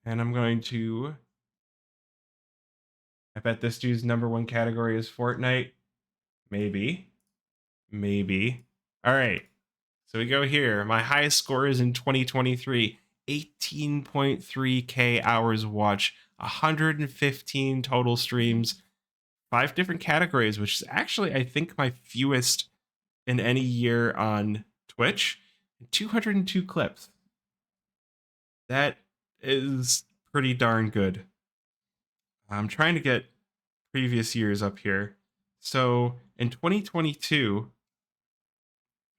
And I'm going to, I bet this dude's number one category is Fortnite. Maybe. Maybe. All right. So we go here. My highest score is in 2023, 18.3K hours watch, 115 total streams, 5 different categories, which is actually, I think, my fewest in any year on Twitch. 202 clips. That is pretty darn good. I'm trying to get previous years up here. So in 2022,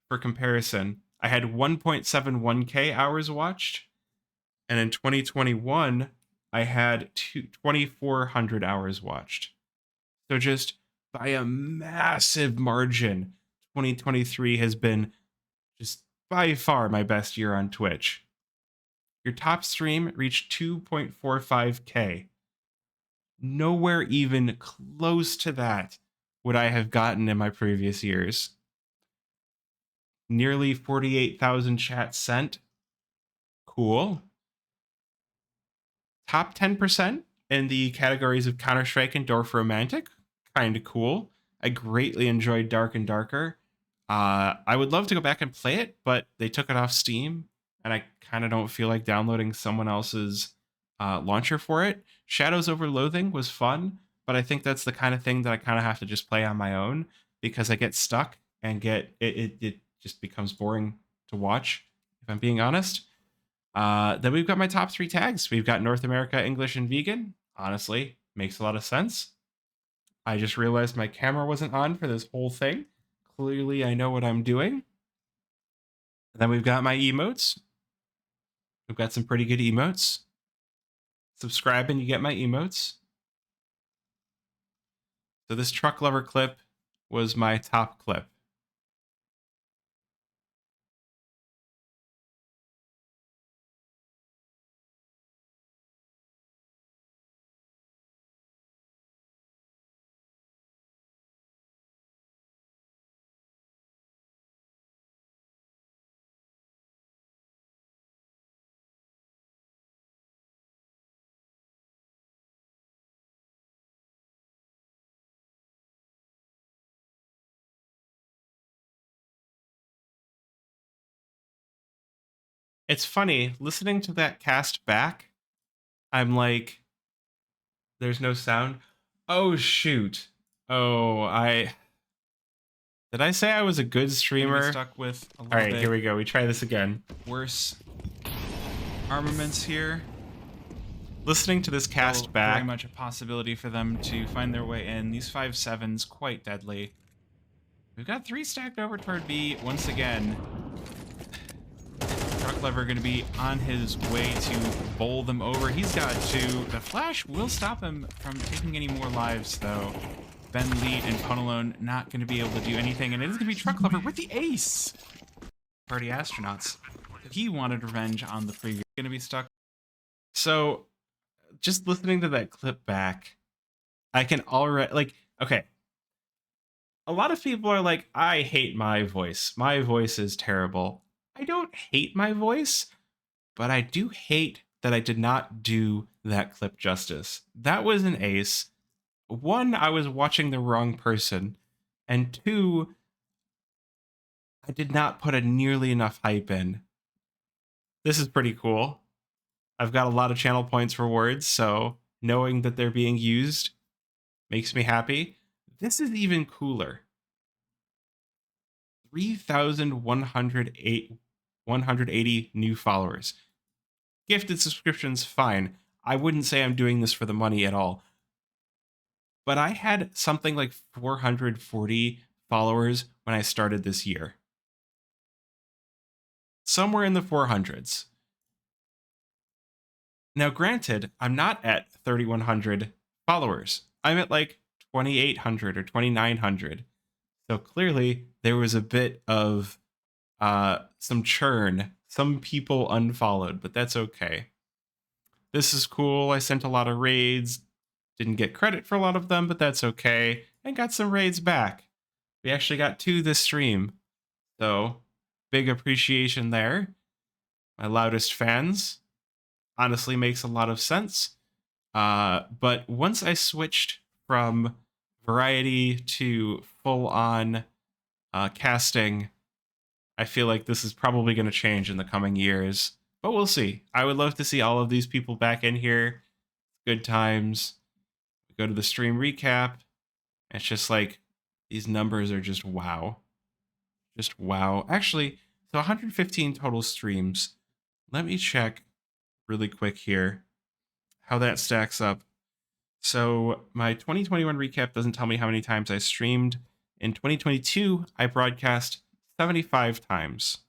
for comparison, I had 1.71K hours watched. And in 2021, I had 2,400 hours watched. So just by a massive margin, 2023 has been just by far my best year on Twitch. Your top stream reached 2.45K. Nowhere even close to that would I have gotten in my previous years. Nearly 48,000 chats sent. Cool. Top 10% in the categories of Counter-Strike and Dorf Romantic. Kind of cool. I greatly enjoyed Dark and Darker. I would love to go back and play it, but they took it off Steam, and I kind of don't feel like downloading someone else's launcher for it. Shadows Over Loathing was fun, but I think that's the kind of thing that I kind of have to just play on my own because I get stuck and it just becomes boring to watch, if I'm being honest. Then we've got my top 3 tags. We've got North America, English, and Vegan. Honestly, makes a lot of sense. I just realized my camera wasn't on for this whole thing. Clearly, I know what I'm doing. And then we've got my emotes. We've got some pretty good emotes. Subscribe and you get my emotes. So this truck lover clip was my top clip. It's funny, listening to that cast back, I'm like, there's no sound. Oh, shoot. Oh, Did I say I was a good streamer? Stuck with a All little right, bit here we go. We try this again. worse armaments here. Listening to this cast back, Very much a possibility for them to find their way in. These 5.7s quite deadly. We've got 3 stacked over toward B once again. Truck Lover going to be on his way to bowl them over. He's got 2. The flash will stop him from taking any more lives, though. Ben Lead and Punalone not going to be able to do anything, and it is going to be Truck Lover with the ace. Party Astronauts. He wanted revenge on the previous. Going to be stuck. So, just listening to that clip back, I can already, like, okay. A lot of people are like, I hate my voice. My voice is terrible. I don't hate my voice, but I do hate that I did not do that clip justice. That was an ace. 1, I was watching the wrong person. And 2, I did not put a nearly enough hype in. This is pretty cool. I've got a lot of channel points for words, so knowing that they're being used makes me happy. This is even cooler. 3,180 new followers. Gifted subscriptions, fine. I wouldn't say I'm doing this for the money at all. But I had something like 440 followers when I started this year. Somewhere in the 400s. Now, granted, I'm not at 3,100 followers. I'm at like 2,800 or 2,900. So clearly, there was a bit of some churn. Some people unfollowed, but that's okay. This is cool. I sent a lot of raids. Didn't get credit for a lot of them, but that's okay. And got some raids back. We actually got 2 this stream. So, big appreciation there. My loudest fans. honestly makes a lot of sense. But once I switched from variety to full on casting, I feel like this is probably going to change in the coming years. But we'll see. I would love to see all of these people back in here. Good times. We go to the stream recap. It's just like these numbers are just wow. Just wow. Actually, so 115 total streams. Let me check really quick here how that stacks up. So my 2021 recap doesn't tell me how many times I streamed. In 2022, I broadcast 75 times.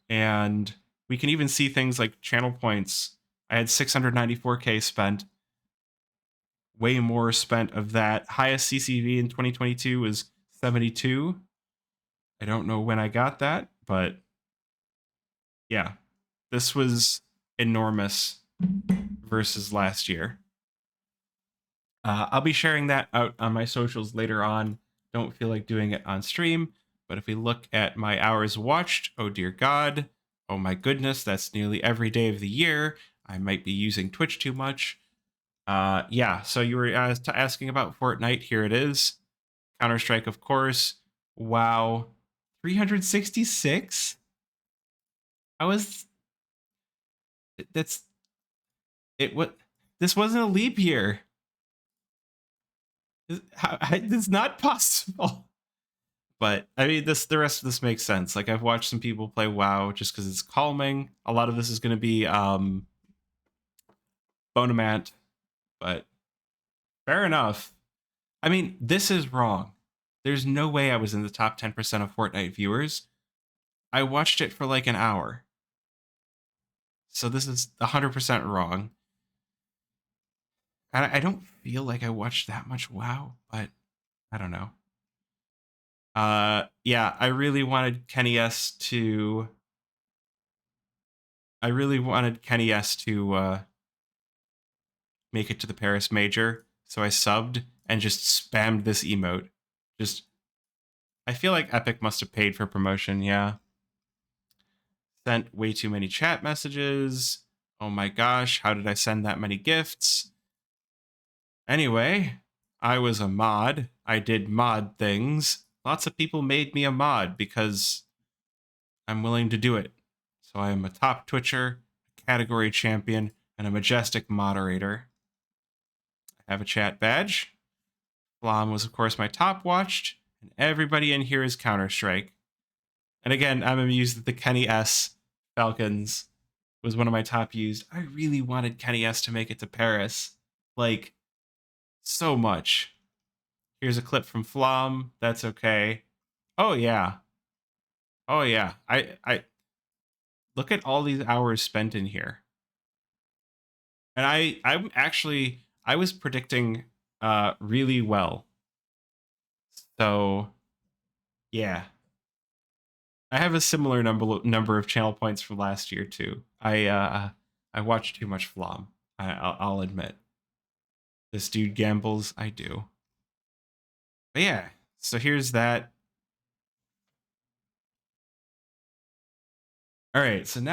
And we can even see things like channel points. I had 694K spent. Way more spent of that. Highest CCV in 2022 was 72. I don't know when I got that, but yeah, this was enormous versus last year. I'll be sharing that out on my socials later on. Don't feel like doing it on stream, but if we look at my hours watched, oh dear God, oh my goodness, that's nearly every day of the year. I might be using Twitch too much. Yeah, so you were asking about Fortnite. Here it is. Counter-Strike, of course. WoW, 366. That's it. What? This wasn't a leap year. It's not possible. But I mean, the rest of this makes sense. Like I've watched some people play WoW just because it's calming. A lot of this is going to be Bonamant, but fair enough. I mean, this is wrong. There's no way I was in the top 10% of Fortnite viewers. I watched it for like an hour. So this is 100% wrong. And I don't feel like I watched that much WoW, but I don't know. Yeah, I really wanted Kenny S to make it to the Paris Major, so I subbed and just spammed this emote. I feel like Epic must have paid for promotion, yeah. Sent way too many chat messages. Oh my gosh, how did I send that many gifts? Anyway, I was a mod. I did mod things. Lots of people made me a mod because I'm willing to do it. So I am a top Twitcher, a category champion, and a majestic moderator. I have a chat badge. Flom was, of course, my top watched, and everybody in here is Counter-Strike. And again, I'm amused that the Kenny S Falcons was one of my top used. I really wanted Kenny S to make it to Paris. Like, so much. Here's a clip from Flom. That's okay. Oh, yeah. Oh, yeah. I look at all these hours spent in here. And I was predicting really well. So, yeah. I have a similar number of channel points from last year too. I watch too much Flom. I'll admit. This dude gambles. I do. But yeah. So here's that. All right. So now